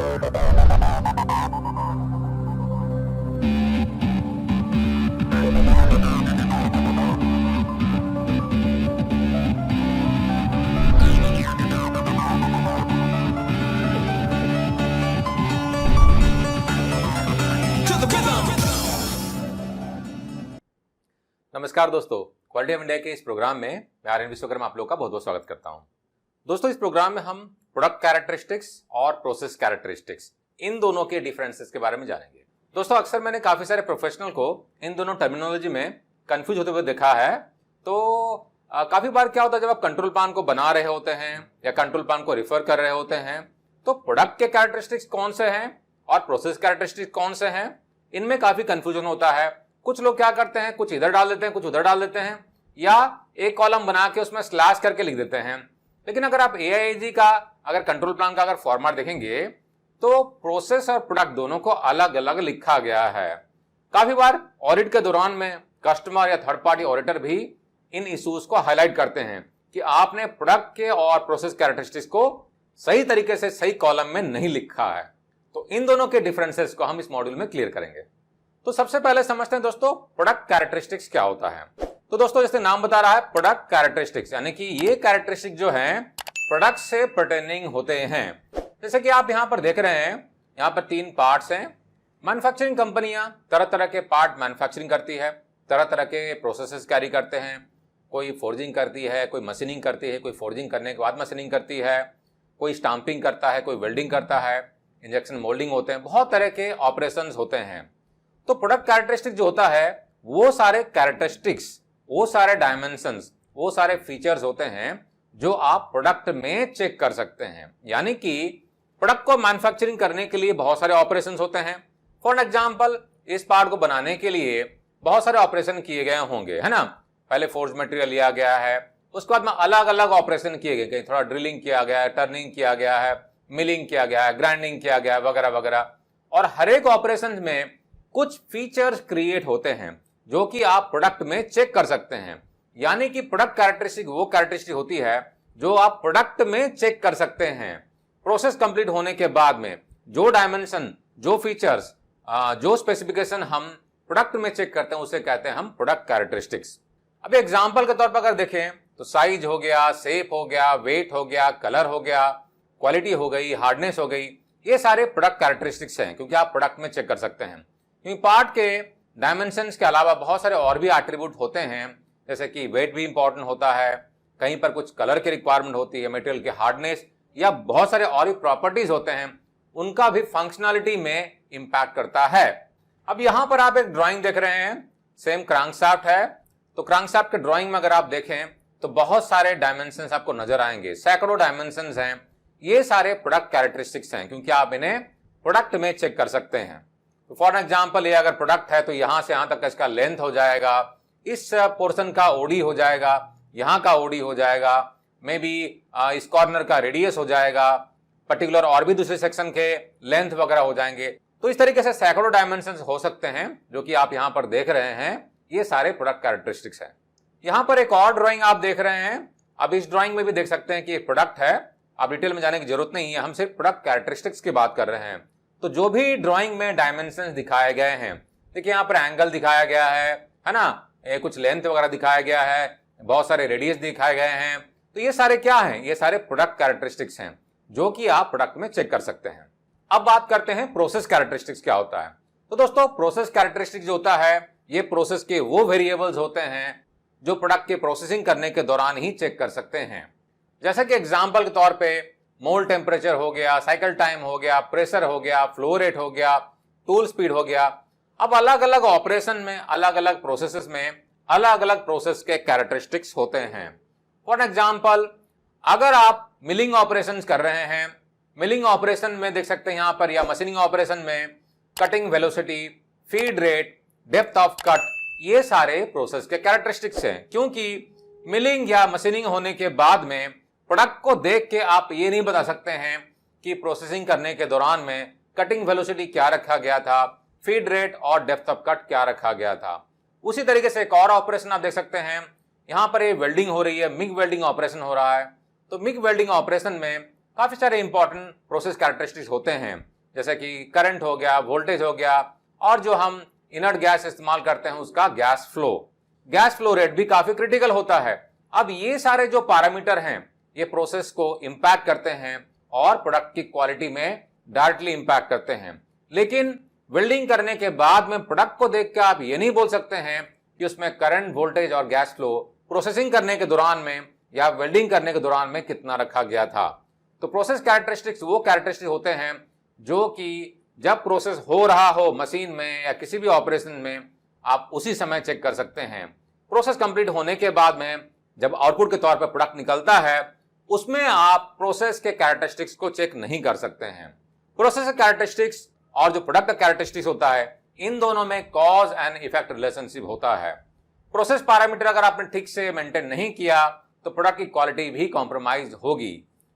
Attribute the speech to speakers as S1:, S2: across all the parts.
S1: नमस्कार दोस्तों, quality of India के इस प्रोग्राम में मैं आर्यन विश्वकर्मा आप लोग का बहुत बहुत स्वागत करता हूं। दोस्तों, इस प्रोग्राम में हम प्रोडक्ट कैरेक्टरिस्टिक्स और प्रोसेस कैरेक्टरिस्टिक्स इन दोनों के डिफरेंसेस के बारे में जानेंगे। दोस्तों, अक्सर मैंने काफी सारे प्रोफेशनल को इन दोनों टर्मिनोलॉजी में कंफ्यूज होते हुए देखा है। तो काफी बार क्या होता है, जब आप कंट्रोल प्लान को बना रहे होते हैं या कंट्रोल प्लान को रिफर कर रहे होते हैं, तो प्रोडक्ट के कैरेक्टरिस्टिक्स कौन से हैं और प्रोसेस कैरेक्टरिस्टिक्स कौन से हैं, इनमें काफी कंफ्यूजन होता है। कुछ लोग क्या करते हैं, कुछ इधर डाल देते हैं, कुछ उधर डाल देते हैं, या एक कॉलम बना के उसमें स्लैश करके लिख देते हैं। लेकिन अगर आप AIAG का अगर कंट्रोल प्लान का अगर फॉर्मेट देखेंगे तो प्रोसेस और प्रोडक्ट दोनों को अलग अलग लिखा गया है। काफी बार ऑडिट के दौरान में कस्टमर या थर्ड पार्टी ऑडिटर भी इन इश्यूज को हाईलाइट करते हैं कि आपने प्रोडक्ट के और प्रोसेस कैरेक्टरिस्टिक्स को सही तरीके से सही कॉलम में नहीं लिखा है। तो इन दोनों के डिफरेंसेस को हम इस मॉड्यूल में क्लियर करेंगे। तो सबसे पहले समझते हैं दोस्तों, प्रोडक्ट कैरेक्टरिस्टिक्स क्या होता है। तो दोस्तों, जैसे नाम बता रहा है प्रोडक्ट कैरेक्टरिस्टिक्स, यानी कि ये कैरेक्टरिस्टिक जो है प्रोडक्ट से पर्टेनिंग होते हैं। जैसे कि आप यहां पर देख रहे हैं, यहां पर 3 पार्ट्स हैं। मैन्युफैक्चरिंग कंपनियां तरह तरह के पार्ट मैन्युफैक्चरिंग करती है, तरह तरह के प्रोसेसेस कैरी करते हैं। कोई फोर्जिंग करती है, कोई मशीनिंग करती है, कोई फोर्जिंग करने के बाद मशीनिंग करती है, कोई स्टाम्पिंग करता है, कोई वेल्डिंग करता है, इंजेक्शन मोल्डिंग होते हैं, बहुत तरह के ऑपरेशन होते हैं। तो प्रोडक्ट कैरेक्टरिस्टिक जो होता है वो सारे कैरेक्टरिस्टिक्स, वो सारे डायमेंशंस, वो सारे फीचर्स होते हैं जो आप प्रोडक्ट में चेक कर सकते हैं। यानी कि प्रोडक्ट को मैन्युफैक्चरिंग करने के लिए बहुत सारे ऑपरेशंस होते हैं। फॉर एग्जांपल, इस पार्ट को बनाने के लिए बहुत सारे ऑपरेशन किए गए होंगे, है ना। पहले फोर्ज मटेरियल लिया गया है, उसके बाद में अलग अलग ऑपरेशन किए गए, कहीं थोड़ा ड्रिलिंग किया गया है, टर्निंग किया गया है, मिलिंग किया गया है, ग्राइंडिंग किया गया है, वगैरह वगैरह। और हर एक ऑपरेशन में कुछ फीचर्स क्रिएट होते हैं जो कि आप प्रोडक्ट में चेक कर सकते हैं। यानी कि प्रोडक्ट कैरेक्टरिस्टिक वो कैरेक्टरिस्टिक होती है जो आप प्रोडक्ट में चेक कर सकते हैं। प्रोसेस कंप्लीट होने के बाद में जो डायमेंशन, जो फीचर्स, जो स्पेसिफिकेशन हम प्रोडक्ट में चेक करते हैं उसे कहते हैं हम प्रोडक्ट कैरेक्टरिस्टिक्स। अब एग्जांपल के तौर पर अगर देखें तो साइज हो गया, शेप हो गया, वेट हो गया, कलर हो गया, क्वालिटी हो गई, हार्डनेस हो गई, ये सारे प्रोडक्ट कैरेक्टरिस्टिक्स हैं क्योंकि आप प्रोडक्ट में चेक कर सकते हैं। क्योंकि पार्ट के डायमेंशंस के अलावा बहुत सारे और भी एट्रीब्यूट होते हैं, जैसे कि वेट भी इंपॉर्टेंट होता है, कहीं पर कुछ कलर की रिक्वायरमेंट होती है, मटेरियल के हार्डनेस, या बहुत सारे और भी प्रॉपर्टीज होते हैं, उनका भी फंक्शनैलिटी में इंपैक्ट करता है। अब यहां पर आप एक ड्राइंग देख रहे हैं, सेम क्रैंकशाफ्ट है। तो क्रैंकशाफ्ट के ड्राइंग में अगर आप देखें तो बहुत सारे डायमेंशंस आपको नजर आएंगे, सैकड़ों डायमेंशंस हैं। ये सारे प्रोडक्ट कैरेक्टरिस्टिक्स हैं क्योंकि आप इन्हें प्रोडक्ट में चेक कर सकते हैं। तो फॉर एग्जाम्पल, ये अगर प्रोडक्ट है तो यहां से यहां तक का इसका लेंथ हो जाएगा, इस पोर्शन का ओडी हो जाएगा, यहां का ओडी हो जाएगा, मे बी इस कॉर्नर का रेडियस हो जाएगा, पर्टिकुलर और भी दूसरे सेक्शन के लेंथ वगैरह हो जाएंगे। तो इस तरीके से सैकड़ों डायमेंशंस हो सकते हैं जो कि आप यहां पर देख रहे हैं। ये सारे प्रोडक्ट कैरेक्टरिस्टिक्स हैं। यहां पर एक और ड्राइंग आप देख रहे हैं। अब इस ड्राइंग में भी देख सकते हैं कि एक प्रोडक्ट है। आप डिटेल में जाने की जरूरत नहीं है, हम सिर्फ प्रोडक्ट कैरेक्टरिस्टिक्स की बात कर रहे हैं। तो जो भी ड्राइंग में डायमेंशंस दिखाए गए हैं, देखिए यहाँ पर एंगल दिखाया गया है ना, कुछ लेंथ वगैरह दिखाया गया है, बहुत सारे रेडियस दिखाए गए हैं। तो ये सारे क्या हैं? ये सारे प्रोडक्ट कैरेक्टरिस्टिक्स हैं जो कि आप प्रोडक्ट में चेक कर सकते हैं। अब बात करते हैं प्रोसेस कैरेक्टरिस्टिक्स क्या होता है। तो दोस्तों, प्रोसेस कैरेक्टरिस्टिक्स जो होता है, ये प्रोसेस के वो वेरिएबल्स होते हैं जो प्रोडक्ट के प्रोसेसिंग करने के दौरान ही चेक कर सकते हैं। जैसे कि एग्जाम्पल के तौर पे मोल्ड टेम्परेचर हो गया, साइकिल टाइम हो गया, प्रेशर हो गया, फ्लो रेट हो गया, टूल स्पीड हो गया। अब अलग अलग ऑपरेशन में, अलग अलग प्रोसेसेस में अलग अलग प्रोसेस के कैरेक्टरिस्टिक्स होते हैं। फॉर एग्जाम्पल, अगर आप मिलिंग ऑपरेशन कर रहे हैं, मिलिंग ऑपरेशन में देख सकते हैं यहां पर, या मशीनिंग ऑपरेशन में cutting velocity, feed rate, depth of cut, ये सारे प्रोसेस के कैरेक्टरिस्टिक्स हैं। क्योंकि मिलिंग या मशीनिंग होने के बाद में प्रोडक्ट को देख के आप ये नहीं बता सकते हैं कि प्रोसेसिंग करने के दौरान में कटिंग वेलोसिटी क्या रखा गया था, फीड रेट और डेप्थ ऑफ कट क्या रखा गया था। उसी तरीके से एक और ऑपरेशन आप देख सकते हैं, यहां पर ये वेल्डिंग हो रही है, मिग वेल्डिंग ऑपरेशन हो रहा है। तो मिग वेल्डिंग ऑपरेशन में काफी सारे इंपॉर्टेंट प्रोसेस कैरेक्टरिस्टिक्स होते हैं, जैसे कि करंट हो गया, वोल्टेज हो गया, और जो हम इनर्ट गैस इस्तेमाल करते हैं उसका गैस फ्लो रेट भी काफी क्रिटिकल होता है। अब ये सारे जो पैरामीटर हैं ये प्रोसेस को इंपैक्ट करते हैं और प्रोडक्ट की क्वालिटी में डायरेक्टली इंपैक्ट करते हैं। लेकिन वेल्डिंग करने के बाद में प्रोडक्ट को देख के आप ये नहीं बोल सकते हैं कि उसमें करंट, वोल्टेज और गैस फ्लो प्रोसेसिंग करने के दौरान में या वेल्डिंग करने के दौरान में कितना रखा गया था। तो प्रोसेस कैरेक्टरिस्टिक्स वो कैरेक्टरिस्टिक्स होते हैं जो कि जब प्रोसेस हो रहा हो मशीन में या किसी भी ऑपरेशन में आप उसी समय चेक कर सकते हैं। प्रोसेस कंप्लीट होने के बाद में जब आउटपुट के तौर पर प्रोडक्ट निकलता है उसमें आप प्रोसेस के कैरेक्टरिस्टिक्स को चेक नहीं कर सकते हैं। प्रोसेस कैरेक्टरिस्टिक्स और जो प्रोडक्ट का कैरेक्टरिस्टिक्स होता है इन दोनों में कॉज एंड इफेक्ट रिलेशनशिप होता है। प्रोसेस पैरामीटर अगर आपने ठीक से मेंटेन नहीं किया तो प्रोडक्ट की क्वालिटी भी कॉम्प्रोमाइज होगी।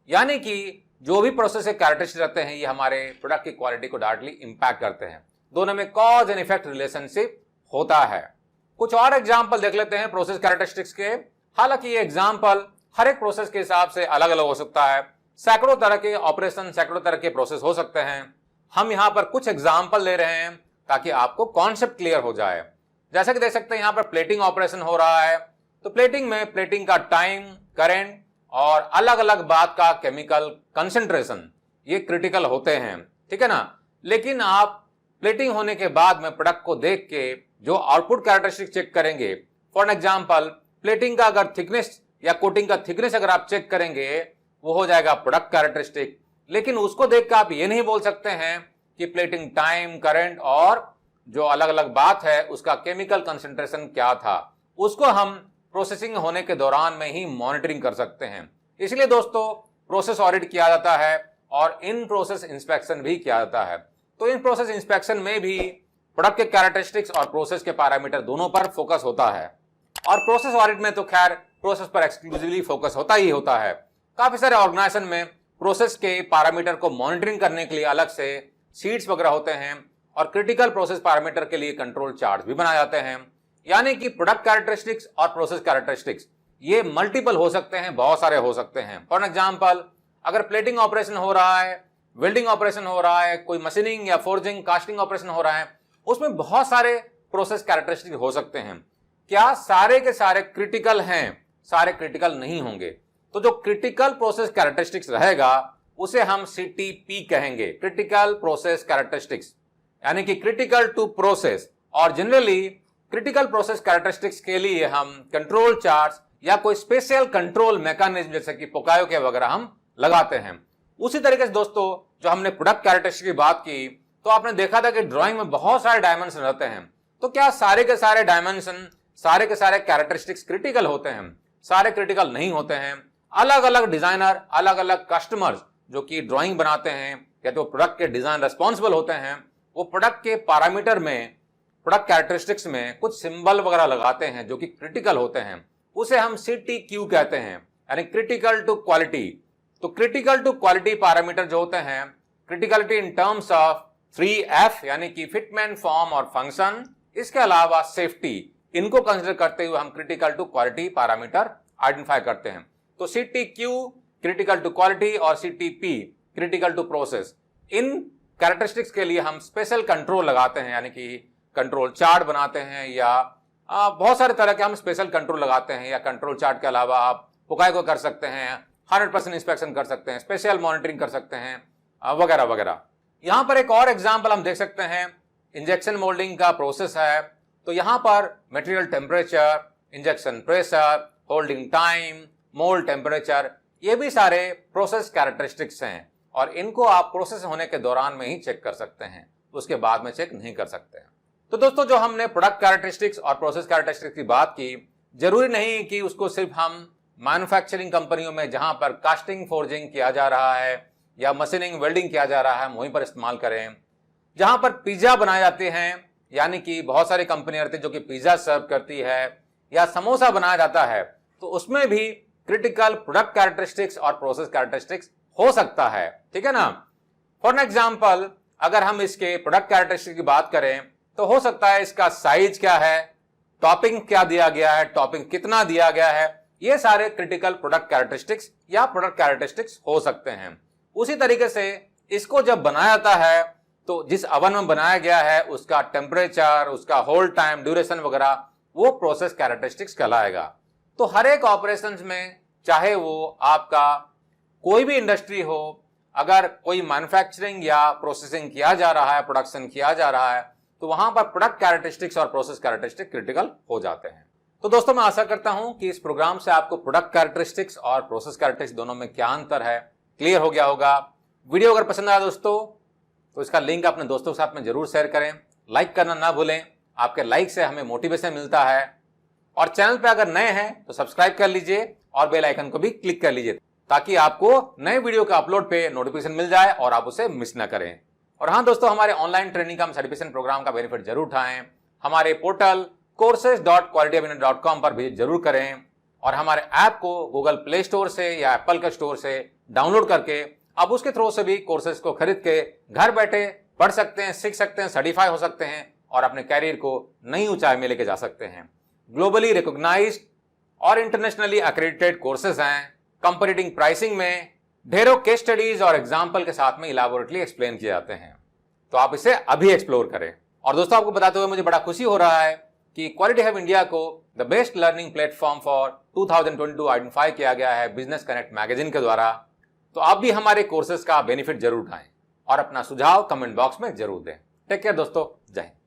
S1: यानी कि जो भी प्रोसेस के कैरेक्टरिस्टिक्स रहते हैं ये हमारे प्रोडक्ट की क्वालिटी को डायरेक्टली इंपैक्ट करते हैं। दोनों में कॉज एंड इफेक्ट रिलेशनशिप होता है। कुछ और एग्जांपल देख लेते हैं प्रोसेस कैरेक्टरिस्टिक्स के। हालांकि ये एग्जांपल हर एक प्रोसेस के हिसाब से अलग अलग हो सकता है। सैकड़ों तरह के ऑपरेशन, सैकड़ों तरह के प्रोसेस हो सकते हैं। हम यहाँ पर कुछ एग्जाम्पल ले रहे हैं ताकि आपको कॉन्सेप्ट क्लियर हो जाए। जैसे कि देख सकते हैं यहाँ पर प्लेटिंग ऑपरेशन हो रहा है, तो प्लेटिंग में प्लेटिंग का टाइम, करंट और अलग अलग बात का केमिकल कंसंट्रेशन ये क्रिटिकल होते हैं, ठीक है ना। लेकिन आप प्लेटिंग होने के बाद में प्रोडक्ट को देख के जो आउटपुट कैरेक्टरिस्टिक चेक करेंगे, फॉर एग्जांपल प्लेटिंग का अगर थिकनेस या कोटिंग का थिकनेस अगर आप चेक करेंगे वो हो जाएगा प्रोडक्ट कैरेक्टरिस्टिक। लेकिन उसको देख कर आप ये नहीं बोल सकते हैं कि प्लेटिंग टाइम, करंट और जो अलग अलग बात है उसका केमिकल कंसंट्रेशन क्या था। उसको हम प्रोसेसिंग होने के दौरान में ही मॉनिटरिंग कर सकते हैं। इसलिए दोस्तों प्रोसेस ऑडिट किया जाता है और इन प्रोसेस इंस्पेक्शन भी किया जाता है। तो इन प्रोसेस इंस्पेक्शन में भी प्रोडक्ट के कैरेक्टरिस्टिक्स और प्रोसेस के पैरामीटर दोनों पर फोकस होता है। और प्रोसेस ऑडिट में तो खैर प्रोसेस पर एक्सक्लूसिवली फोकस होता ही होता है। काफी सारे ऑर्गेनाइजेशन में प्रोसेस के पैरामीटर को मॉनिटरिंग करने के लिए अलग से शीट्स वगैरह होते हैं और क्रिटिकल प्रोसेस पैरामीटर के लिए कंट्रोल चार्ट भी बनाए जाते हैं। यानी कि प्रोडक्ट कैरेक्टरिस्टिक्स और प्रोसेस कैरेक्टरिस्टिक्स ये मल्टीपल हो सकते हैं, बहुत सारे हो सकते हैं। फॉर एग्जांपल अगर प्लेटिंग ऑपरेशन हो रहा है, वेल्डिंग ऑपरेशन हो रहा है, कोई मशीनिंग या फोर्जिंग, कास्टिंग ऑपरेशन हो रहा है, उसमें बहुत सारे प्रोसेस कैरेक्टरिस्टिक्स हो सकते हैं। क्या सारे के सारे क्रिटिकल हैं? सारे क्रिटिकल नहीं होंगे। तो जो क्रिटिकल प्रोसेस कैरेक्टरिस्टिक्स रहेगा उसे हम CTP कहेंगे, क्रिटिकल प्रोसेस कैरेक्टरिस्टिक्स, यानी कि क्रिटिकल टू प्रोसेस। और जनरली क्रिटिकल प्रोसेस कैरेक्टरिस्टिक्स के लिए हम कंट्रोल चार्ट्स या कोई स्पेशल कंट्रोल मैकेनिज्म जैसे कि पोकायो के वगैरह हम लगाते हैं। उसी तरीके से दोस्तों जो हमने प्रोडक्ट कैरेक्टरिस्टिक्स की बात की तो आपने देखा था कि ड्राइंग में बहुत सारे डायमेंशन रहते हैं। तो क्या सारे के सारे डायमेंशन, सारे के सारे कैरेक्टरिस्टिक्स क्रिटिकल होते हैं? सारे क्रिटिकल नहीं होते हैं। अलग अलग डिजाइनर, अलग अलग कस्टमर्स जो कि ड्राइंग बनाते हैं या तो प्रोडक्ट के डिजाइन रेस्पॉन्सिबल होते हैं, वो प्रोडक्ट के पैरामीटर में, प्रोडक्ट कैरेक्टरिस्टिक्स में कुछ सिंबल वगैरह लगाते हैं जो कि क्रिटिकल होते हैं। उसे हम CTQ कहते हैं, यानी क्रिटिकल टू क्वालिटी। तो क्रिटिकल टू क्वालिटी पैरामीटर जो होते हैं, criticality in terms of 3F यानी कि फिटमेंट, फॉर्म और फंक्शन, इसके अलावा सेफ्टी, इनको कंसिडर करते हुए हम critical to quality parameter identify करते हैं। तो CTQ क्रिटिकल टू क्वालिटी और CTP क्रिटिकल टू प्रोसेस, इन कैरेक्टरिस्टिक्स के लिए हम स्पेशल कंट्रोल लगाते हैं, यानी कि कंट्रोल चार्ट बनाते हैं या बहुत सारे तरह के हम स्पेशल कंट्रोल लगाते हैं। या कंट्रोल चार्ट के अलावा आप पुकाई को कर सकते हैं, 100% इंस्पेक्शन कर सकते हैं, स्पेशल मॉनिटरिंग कर सकते हैं वगैरह वगैरह। यहाँ पर एक और एग्जाम्पल हम देख सकते हैं, इंजेक्शन मोल्डिंग का प्रोसेस है। तो यहाँ पर material temperature, injection pressure, holding time, mould temperature, ये भी सारे प्रोसेस कैरेक्टरिस्टिक्स हैं और इनको आप प्रोसेस होने के दौरान में ही चेक कर सकते हैं, उसके बाद में चेक नहीं कर सकते हैं। तो दोस्तों जो हमने प्रोडक्ट कैरेक्टरिस्टिक्स और प्रोसेस कैरेक्टरिस्टिक्स की बात की, जरूरी नहीं कि उसको सिर्फ हम मैन्युफैक्चरिंग कंपनियों में जहां पर कास्टिंग, फोर्जिंग किया जा रहा है या मशीनिंग, वेल्डिंग किया जा रहा है, हम वहीं पर इस्तेमाल करें। जहां पर पिज्जा बनाए जाते हैं, यानी कि बहुत सारी कंपनियां रहती है जो कि पिज्जा सर्व करती है, या समोसा बनाया जाता है, तो उसमें भी क्रिटिकल प्रोडक्ट कैरेक्टरिस्टिक्स और प्रोसेस कैरेक्टरिस्टिक्स हो सकता है, ठीक है ना। फॉर एग्जांपल अगर हम इसके प्रोडक्ट कैरेक्टरिस्टिक्स की बात करें तो हो सकता है इसका साइज क्या है, टॉपिंग क्या दिया गया है, टॉपिंग कितना दिया गया है, ये सारे क्रिटिकल प्रोडक्ट कैरेक्टरिस्टिक्स या प्रोडक्ट कैरेक्टरिस्टिक्स हो सकते हैं। उसी तरीके से इसको जब बनाया जाता है तो जिस अवन में बनाया गया है उसका टेम्परेचर, उसका होल्ड टाइम, ड्यूरेशन वगैरह वो प्रोसेस कैरेक्टरिस्टिक्स कहलाएगा। तो हर एक ऑपरेशंस में, चाहे वो आपका कोई भी इंडस्ट्री हो, अगर कोई मैन्युफैक्चरिंग या प्रोसेसिंग किया जा रहा है, प्रोडक्शन किया जा रहा है, तो वहां पर प्रोडक्ट कैरेक्टरिस्टिक्स और प्रोसेस कैरेक्टरिस्टिक्स क्रिटिकल हो जाते हैं। तो दोस्तों मैं आशा करता हूं कि इस प्रोग्राम से आपको प्रोडक्ट कैरेक्टरिस्टिक्स और प्रोसेस कैरेक्टरिस्टिक्स दोनों में क्या अंतर है क्लियर हो गया होगा। वीडियो अगर पसंद आया दोस्तों तो इसका लिंक अपने दोस्तों के साथ में जरूर शेयर करें, लाइक करना ना भूलें, आपके लाइक से हमें मोटिवेशन मिलता है। और चैनल पे अगर नए हैं तो सब्सक्राइब कर लीजिए और बेल आइकन को भी क्लिक कर लीजिए ताकि आपको नए वीडियो के अपलोड पे नोटिफिकेशन मिल जाए और आप उसे मिस ना करें। और हाँ दोस्तों, हमारे ऑनलाइन ट्रेनिंग का सर्टिफिकेशन प्रोग्राम का बेनिफिट जरूर उठाएं। हमारे पोर्टल courses.qualityofindia.com पर विजिट जरूर करें और हमारे ऐप को गूगल प्ले स्टोर से या एप्पल के स्टोर से डाउनलोड करके आप उसके थ्रू से भी कोर्सेज को खरीद के घर बैठे पढ़ सकते हैं, सीख सकते हैं, सर्टिफाई हो सकते हैं और अपने कैरियर को नई ऊंचाई में लेके जा सकते हैं। ग्लोबली रिकॉग्नाइज्ड और इंटरनेशनली एक्रेडिटेड कोर्सेज हैं। कंपैरेटिव प्राइसिंग में ढेरों केस स्टडीज और एग्जाम्पल के साथ में इलैबोरेटली एक्सप्लेन किए जाते हैं, तो आप इसे अभी एक्सप्लोर करें। और दोस्तों आपको बताते हुए मुझे बड़ा खुशी हो रहा है कि क्वालिटी हब इंडिया को the best learning platform for 2022 identify किया गया है बिजनेस कनेक्ट मैगजीन के द्वारा। तो आप भी हमारे कोर्सेज का बेनिफिट जरूर उठाएं और अपना सुझाव कमेंट बॉक्स में जरूर दें। टेक केयर दोस्तों, जय हिंद।